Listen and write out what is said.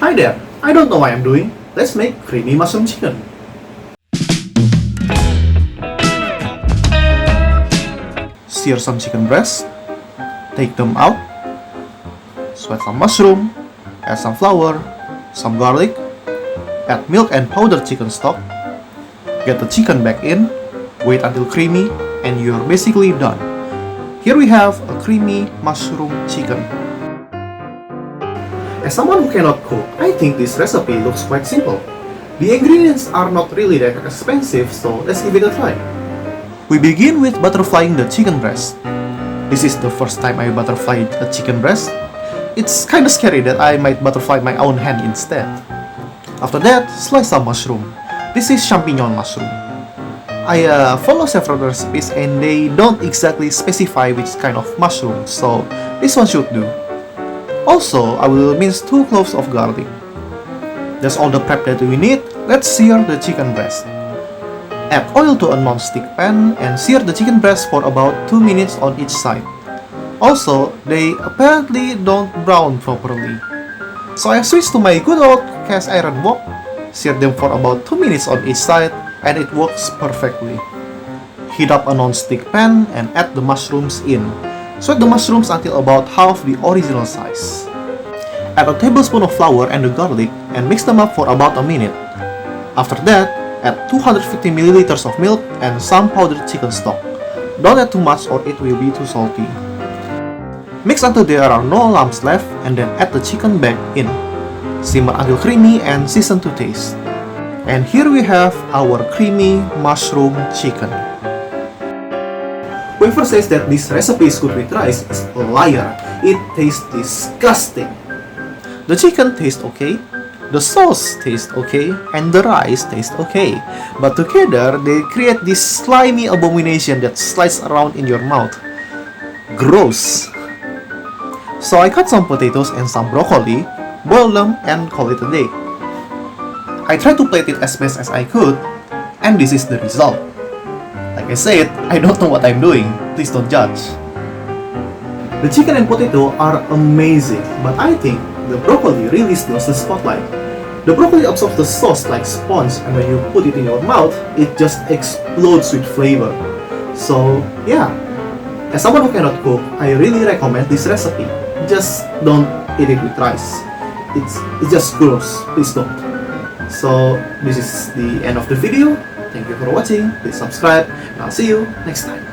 Hi there, I don't know what I'm doing. Let's make creamy mushroom chicken. Sear some chicken breast, take them out, sweat some mushroom, add some flour, some garlic, add milk and powdered chicken stock, get the chicken back in, wait until creamy, and you're basically done. Here we have a creamy mushroom chicken. As someone who cannot cook, I think this recipe looks quite simple. The ingredients are not really that expensive, so let's give it a try. We begin with butterflying the chicken breast. This is the first time I butterflied a chicken breast. It's kinda scary that I might butterfly my own hand instead. After that, slice some mushroom. This is champignon mushroom. I follow several recipes and they don't exactly specify which kind of mushroom, so this one should do. Also, I will mince 2 cloves of garlic. That's all the prep that we need. Let's sear the chicken breast. Add oil to a non-stick pan and sear the chicken breast for about 2 minutes on each side. Also, they apparently don't brown properly. So I switched to my good old cast iron wok, sear them for about 2 minutes on each side, and it works perfectly. Heat up a non-stick pan and add the mushrooms in. Sweat the mushrooms until about half the original size. Add a tablespoon of flour and the garlic and mix them up for about a minute. After that, add 250 ml of milk and some powdered chicken stock. Don't add too much or it will be too salty. Mix until there are no lumps left and then add the chicken back in. Simmer until creamy and season to taste. And here we have our creamy mushroom chicken. Whoever says that this recipe is good with rice is a liar. It tastes disgusting. The chicken tastes okay, the sauce tastes okay, and the rice tastes okay. But together, they create this slimy abomination that slides around in your mouth. Gross! So I cut some potatoes and some broccoli, boil them, and call it a day. I tried to plate it as best as I could, and this is the result. Like I said, I don't know what I'm doing. Please don't judge. The chicken and potato are amazing, but I think the broccoli really steals the spotlight. The broccoli absorbs the sauce like sponge, and when you put it in your mouth, it just explodes with flavor. So yeah, as someone who cannot cook, I really recommend this recipe. Just don't eat it with rice. It's just gross. Please don't. So this is the end of the video. Thank you for watching. Please subscribe, and I'll see you next time.